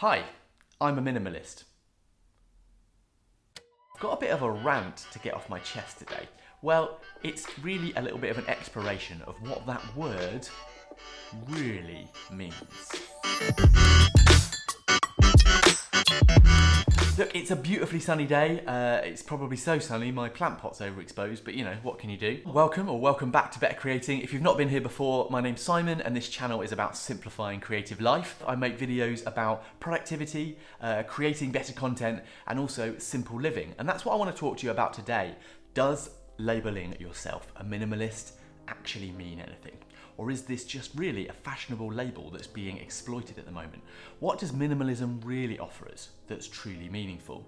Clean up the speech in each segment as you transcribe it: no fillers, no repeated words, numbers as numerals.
Hi, I'm a minimalist. I've got a bit of a rant to get off my chest today. Well, it's really a little bit of an exploration of what that word really means. Look, it's a beautifully sunny day. It's probably so sunny my plant pot's overexposed, but you know, what can you do? Welcome back to Better Creating. If you've not been here before, my name's Simon and this channel is about simplifying creative life. I make videos about productivity, creating better content, and also simple living. And that's what I want to talk to you about today. Does labeling yourself a minimalist actually mean anything? Or is this just really a fashionable label that's being exploited at the moment? What does minimalism really offer us that's truly meaningful?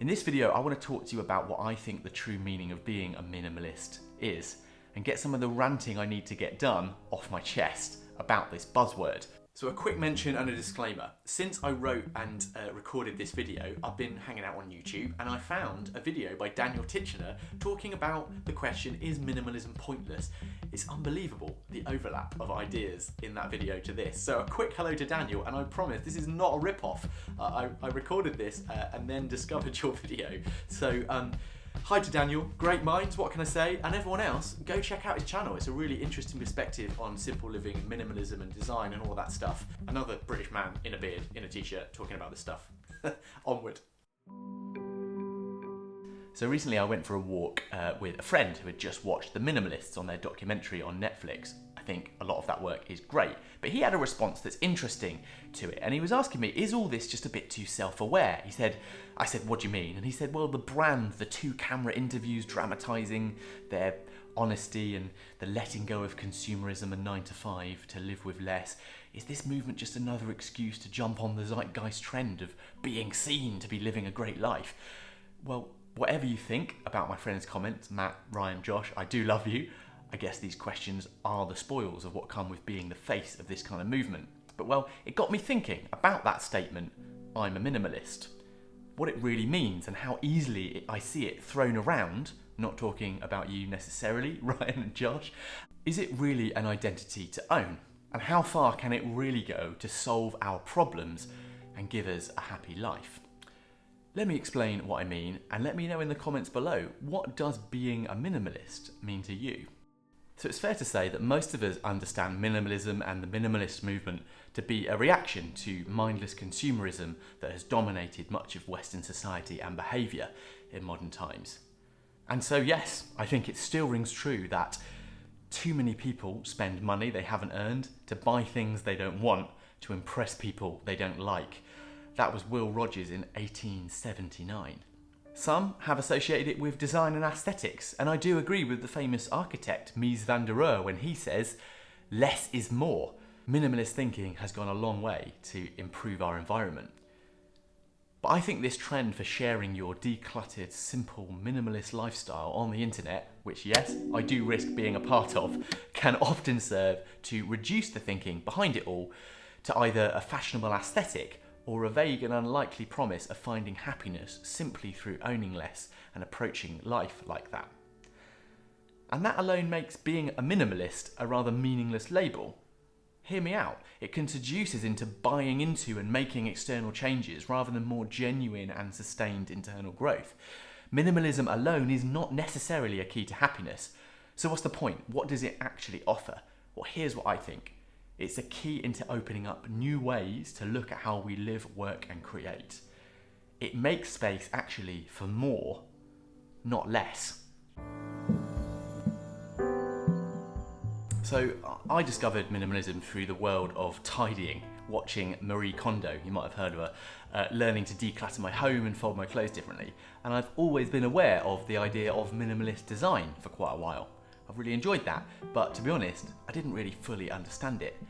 In this video, I want to talk to you about what I think the true meaning of being a minimalist is, and get some of the ranting I need to get done off my chest about this buzzword. So a quick mention and a disclaimer. Since I wrote and recorded this video, I've been hanging out on YouTube and I found a video by Daniel Titchener talking about the question, is minimalism pointless? It's unbelievable, the overlap of ideas in that video to this. So a quick hello to Daniel, and I promise this is not a rip-off. I recorded this and then discovered your video. So hi to Daniel, great minds, what can I say? And everyone else, go check out his channel. It's a really interesting perspective on simple living and minimalism and design and all that stuff. Another British man in a beard, in a t-shirt, talking about this stuff. Onward. So recently I went for a walk with a friend who had just watched The Minimalists on their documentary on Netflix. I think a lot of that work is great, but he had a response that's interesting to it, and he was asking me, is all this just a bit too self-aware? I said, what do you mean? And he said, well, the brand, the 2-camera interviews dramatising their honesty and the letting go of consumerism and 9 to 5 to live with less, is this movement just another excuse to jump on the zeitgeist trend of being seen to be living a great life? Well, whatever you think about my friend's comments, Matt, Ryan, Josh, I do love you. I guess these questions are the spoils of what come with being the face of this kind of movement. But well, it got me thinking about that statement, I'm a minimalist. What it really means and how easily I see it thrown around, not talking about you necessarily, Ryan and Josh. Is it really an identity to own? And how far can it really go to solve our problems and give us a happy life? Let me explain what I mean, and let me know in the comments below, what does being a minimalist mean to you? So it's fair to say that most of us understand minimalism and the minimalist movement to be a reaction to mindless consumerism that has dominated much of Western society and behaviour in modern times. And so yes, I think it still rings true that too many people spend money they haven't earned to buy things they don't want to impress people they don't like. That was Will Rogers in 1879. Some have associated it with design and aesthetics, and I do agree with the famous architect Mies van der Rohe when he says, less is more. Minimalist thinking has gone a long way to improve our environment. But I think this trend for sharing your decluttered, simple, minimalist lifestyle on the internet, which yes, I do risk being a part of, can often serve to reduce the thinking behind it all to either a fashionable aesthetic or a vague and unlikely promise of finding happiness simply through owning less and approaching life like that. And that alone makes being a minimalist a rather meaningless label. Hear me out, it can seduce us into buying into and making external changes rather than more genuine and sustained internal growth. Minimalism alone is not necessarily a key to happiness. So what's the point? What does it actually offer? Well, here's what I think. It's a key into opening up new ways to look at how we live, work and create. It makes space actually for more, not less. So I discovered minimalism through the world of tidying, watching Marie Kondo, you might have heard of her, learning to declutter my home and fold my clothes differently. And I've always been aware of the idea of minimalist design for quite a while. I've really enjoyed that, but to be honest, I didn't really fully understand it.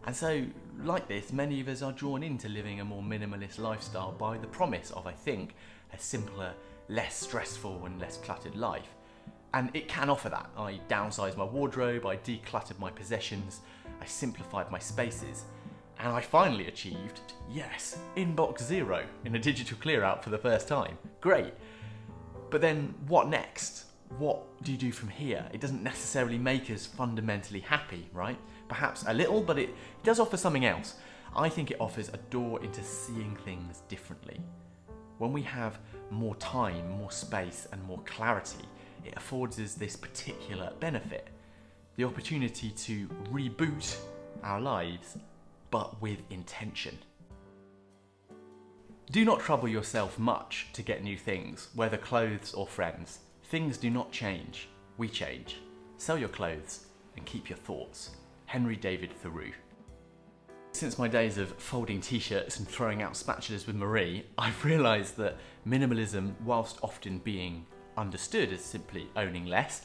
And so, like this, many of us are drawn into living a more minimalist lifestyle by the promise of, I think, a simpler, less stressful and less cluttered life. And it can offer that. I downsized my wardrobe, I decluttered my possessions, I simplified my spaces, and I finally achieved, yes, inbox zero in a digital clear out for the first time. Great. But then what next? What do you do from here? It doesn't necessarily make us fundamentally happy, right? Perhaps a little, but it does offer something else. I think it offers a door into seeing things differently. When we have more time, more space, and more clarity, it affords us this particular benefit, the opportunity to reboot our lives, but with intention. Do not trouble yourself much to get new things, whether clothes or friends. Things do not change, we change. Sell your clothes and keep your thoughts. Henry David Thoreau. Since my days of folding t-shirts and throwing out spatulas with Marie, I've realised that minimalism, whilst often being understood as simply owning less,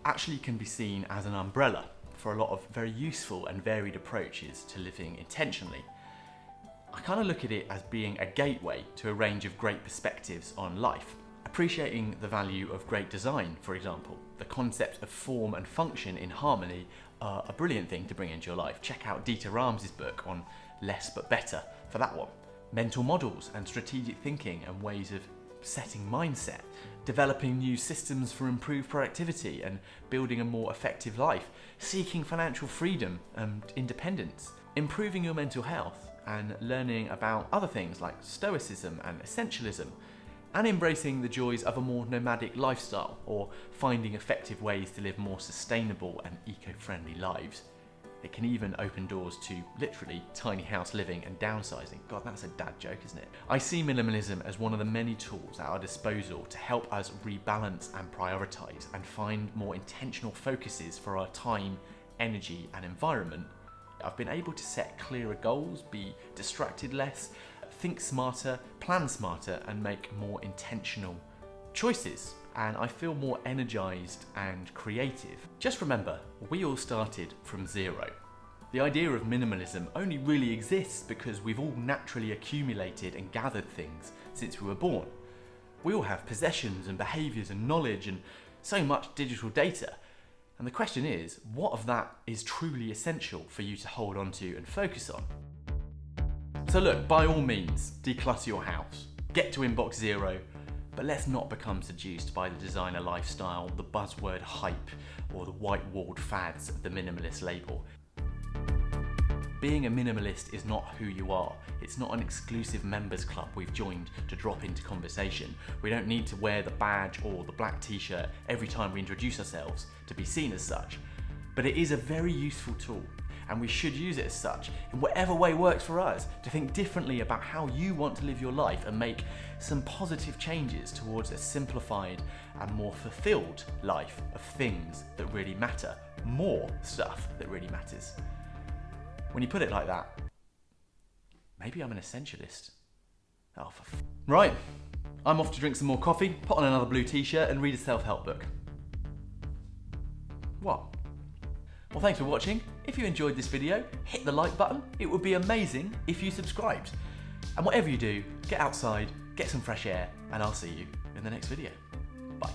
actually can be seen as an umbrella for a lot of very useful and varied approaches to living intentionally. I kind of look at it as being a gateway to a range of great perspectives on life. Appreciating the value of great design, for example, the concept of form and function in harmony are a brilliant thing to bring into your life. Check out Dieter Rams' book on less but better for that one. Mental models and strategic thinking and ways of setting mindset, developing new systems for improved productivity and building a more effective life, seeking financial freedom and independence, improving your mental health and learning about other things like stoicism and essentialism, and embracing the joys of a more nomadic lifestyle or finding effective ways to live more sustainable and eco-friendly lives. It can even open doors to literally tiny house living and downsizing. God, that's a dad joke, isn't it? I see minimalism as one of the many tools at our disposal to help us rebalance and prioritise and find more intentional focuses for our time, energy and environment. I've been able to set clearer goals, be distracted less, think smarter, plan smarter and make more intentional choices. And I feel more energised and creative. Just remember, we all started from zero. The idea of minimalism only really exists because we've all naturally accumulated and gathered things since we were born. We all have possessions and behaviours and knowledge and so much digital data. And the question is, what of that is truly essential for you to hold on to and focus on? So look, by all means, declutter your house. Get to inbox zero. But let's not become seduced by the designer lifestyle, the buzzword hype, or the white-walled fads of the minimalist label. Being a minimalist is not who you are. It's not an exclusive members club we've joined to drop into conversation. We don't need to wear the badge or the black t-shirt every time we introduce ourselves to be seen as such. But it is a very useful tool, and we should use it as such in whatever way works for us, to think differently about how you want to live your life and make some positive changes towards a simplified and more fulfilled life of things that really matter, more stuff that really matters. When you put it like that, maybe I'm an essentialist. Oh, Right, I'm off to drink some more coffee, put on another blue t-shirt and read a self-help book. What? Well, thanks for watching. If you enjoyed this video, hit the like button. It would be amazing if you subscribed. And whatever you do, get outside, get some fresh air, and I'll see you in the next video. Bye.